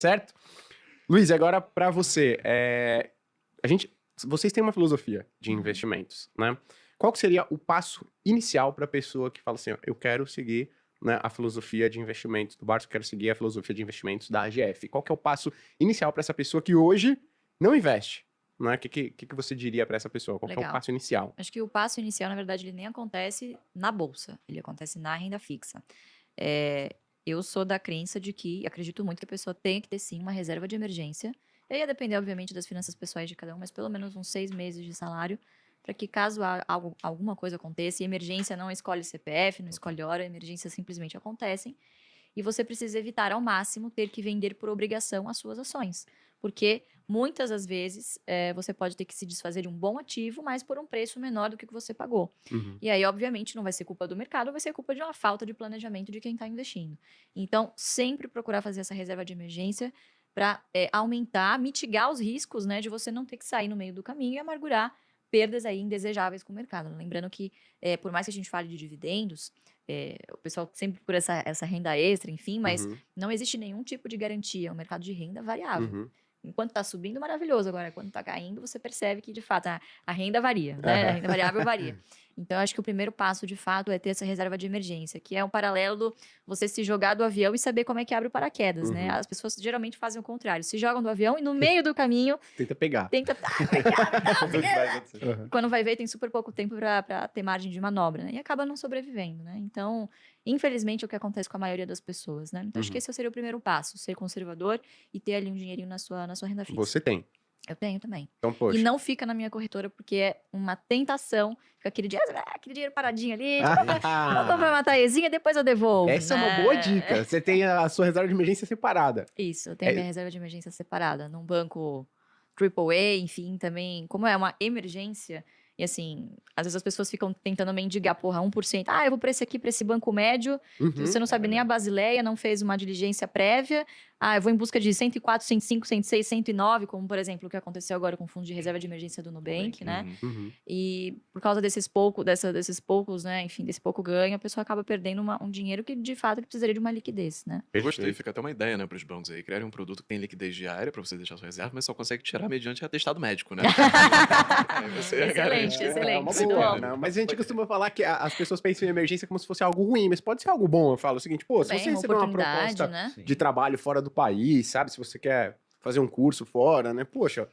certo? Luiz, agora para você, vocês têm uma filosofia de investimentos, né? Qual que seria o passo inicial para a pessoa que fala assim, ó, eu quero seguir, né, a filosofia de investimentos do Barça, eu quero seguir a filosofia de investimentos da AGF? Qual que é o passo inicial para essa pessoa que hoje não investe? Né? O que você diria para essa pessoa? Qual que é o Legal. passo inicial? Acho que o passo inicial, na verdade, ele nem acontece na bolsa, ele acontece na renda fixa. Eu sou da crença de que, acredito muito que a pessoa tem que ter sim uma reserva de emergência. E aí ia depender, obviamente, das finanças pessoais de cada um, mas pelo menos uns 6 meses de salário, para que caso alguma coisa aconteça, e emergência não escolhe CPF, não escolhe hora, emergências simplesmente acontecem. E você precisa evitar ao máximo ter que vender por obrigação as suas ações. Porque muitas das vezes você pode ter que se desfazer de um bom ativo, mas por um preço menor do que você pagou. Uhum. E aí, obviamente, não vai ser culpa do mercado, vai ser culpa de uma falta de planejamento de quem está investindo. Então, sempre procurar fazer essa reserva de emergência para aumentar, mitigar os riscos, né, de você não ter que sair no meio do caminho e amargurar perdas aí indesejáveis com o mercado. Lembrando que, por mais que a gente fale de dividendos, o pessoal sempre por essa renda extra, enfim, mas não existe nenhum tipo de garantia. É um mercado de renda variável. Uhum. Enquanto está subindo, maravilhoso. Agora, quando está caindo, você percebe que, de fato, a renda varia, né? A renda variável varia. Então, eu acho que o primeiro passo, de fato, é ter essa reserva de emergência, que é um paralelo do você se jogar do avião e saber como é que abre o paraquedas, né? As pessoas geralmente fazem o contrário. Se jogam do avião e no meio do caminho... Tenta pegar. Como é que abre? Tudo vai acontecer. Uhum. Quando vai ver, tem super pouco tempo para ter margem de manobra, né? E acaba não sobrevivendo, né? Então, infelizmente, é o que acontece com a maioria das pessoas, né? Então, acho que esse seria o primeiro passo, ser conservador e ter ali um dinheirinho na sua renda fixa. Você tem. Eu tenho também. Então, poxa. E não fica na minha corretora, porque é uma tentação. Fica aquele dinheiro paradinho ali. Vou comprar uma taezinha, depois eu devolvo. Essa é uma boa dica. Você tem a sua reserva de emergência separada. Isso, eu tenho minha reserva de emergência separada. Num banco AAA, enfim, também. Como é uma emergência... E assim, às vezes as pessoas ficam tentando mendigar, 1%. Eu vou para esse aqui, para esse banco médio, que você não sabe nem a Basileia, não fez uma diligência prévia. Eu vou em busca de 104, 105, 106, 109, como, por exemplo, o que aconteceu agora com o Fundo de Reserva de Emergência do Nubank, né? E por causa desses poucos, né? Enfim, desse pouco ganho, a pessoa acaba perdendo um dinheiro que, de fato, ele precisaria de uma liquidez, né? Eu gostei, fica até uma ideia, né, para os bancos aí, criarem um produto que tem liquidez diária para você deixar sua reserva, mas só consegue tirar mediante atestado médico, né? Aí você Excelente, garante. excelente. É uma Muito boa, bom. né? Mas a gente costuma falar que as pessoas pensam em emergência como se fosse algo ruim, mas pode ser algo bom. Eu falo o seguinte, pô, se Bem, você uma receber uma oportunidade, proposta né? de trabalho fora do país, sabe? Se você quer fazer um curso fora, né? Poxa,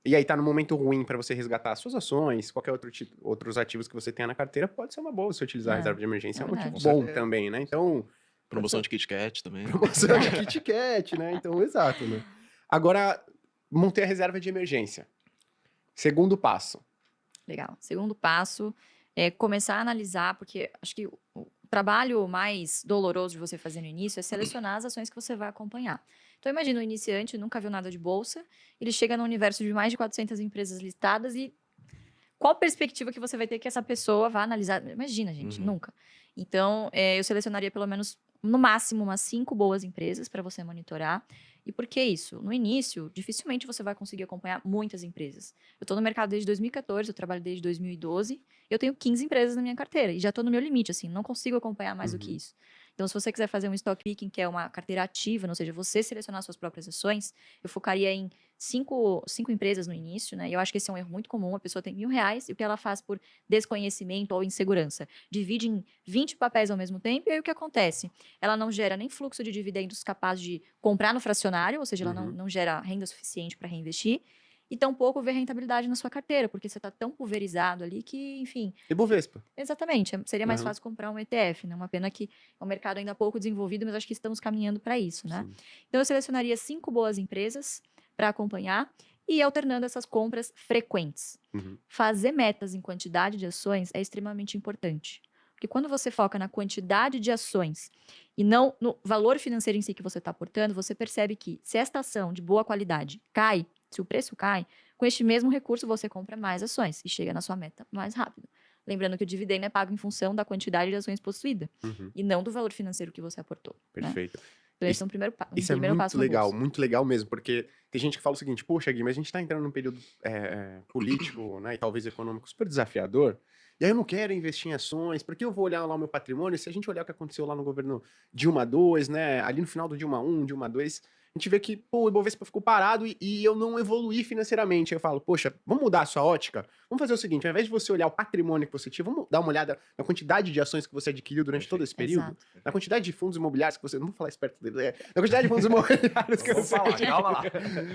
e aí tá no momento ruim para você resgatar suas ações, qualquer outros ativos que você tenha na carteira, pode ser uma boa você utilizar a reserva de emergência. É um motivo bom também, né? Então... Promoção de Kit Kat também. Promoção de Kit Kat, né? Então, exato, né? Agora, montei a reserva de emergência. Segundo passo. Legal. Segundo passo é começar a analisar, porque acho que o trabalho mais doloroso de você fazer no início é selecionar as ações que você vai acompanhar. Então, imagina um iniciante, nunca viu nada de bolsa, ele chega no universo de mais de 400 empresas listadas e qual perspectiva que você vai ter que essa pessoa vá analisar? Imagina, gente, nunca. Então, eu selecionaria pelo menos, no máximo, umas 5 boas empresas para você monitorar. E por que isso? No início, dificilmente você vai conseguir acompanhar muitas empresas. Eu estou no mercado desde 2014, eu trabalho desde 2012, eu tenho 15 empresas na minha carteira e já estou no meu limite, assim, não consigo acompanhar mais do que isso. Então, se você quiser fazer um stock picking, que é uma carteira ativa, ou seja, você selecionar suas próprias ações, eu focaria em 5 empresas no início, né? E eu acho que esse é um erro muito comum. A pessoa tem R$1.000 e o que ela faz por desconhecimento ou insegurança? Divide em 20 papéis ao mesmo tempo e aí o que acontece? Ela não gera nem fluxo de dividendos capaz de comprar no fracionário, ou seja, ela não gera renda suficiente para reinvestir. E tampouco vê rentabilidade na sua carteira, porque você está tão pulverizado ali que, enfim... Ibovespa. Exatamente. Seria mais fácil comprar um ETF, né? Uma pena que é um mercado ainda pouco desenvolvido, mas acho que estamos caminhando para isso, né? Sim. Então, eu selecionaria 5 boas empresas para acompanhar e ir alternando essas compras frequentes. Fazer metas em quantidade de ações é extremamente importante. Porque quando você foca na quantidade de ações e não no valor financeiro em si que você está aportando, você percebe que se esta ação de boa qualidade cai, se o preço cai, com este mesmo recurso você compra mais ações e chega na sua meta mais rápido. Lembrando que o dividendo é pago em função da quantidade de ações possuída e não do valor financeiro que você aportou. Perfeito. Né? Então, esse é um primeiro passo. Isso é muito legal mesmo, porque tem gente que fala o seguinte, poxa, Gui, mas a gente tá entrando num período político, né, e talvez econômico super desafiador, e aí eu não quero investir em ações, porque eu vou olhar lá o meu patrimônio, se a gente olhar o que aconteceu lá no governo Dilma II, né, ali no final do Dilma I, Dilma II, a gente vê que pô, o Ibovespa ficou parado e eu não evoluí financeiramente. Aí eu falo, poxa, vamos mudar a sua ótica? Vamos fazer o seguinte, ao invés de você olhar o patrimônio que você tinha, vamos dar uma olhada na quantidade de ações que você adquiriu durante todo esse período? Exato. Na quantidade de fundos imobiliários que você... Não vou falar esperto dele. Na quantidade de fundos imobiliários que Vamos você falar, adquiriu. calma lá.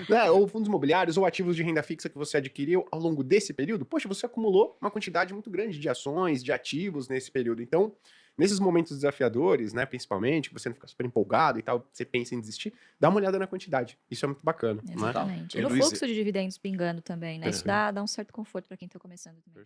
Né? Ou fundos imobiliários, ou ativos de renda fixa que você adquiriu ao longo desse período. Poxa, você acumulou uma quantidade muito grande de ações, de ativos nesse período. Então, nesses momentos desafiadores, né, principalmente, que você não fica super empolgado e tal, você pensa em desistir, dá uma olhada na quantidade. Isso é muito bacana. Né? Exatamente. E E no Luiz, fluxo de dividendos pingando também, né? Isso dá um certo conforto para quem está começando também.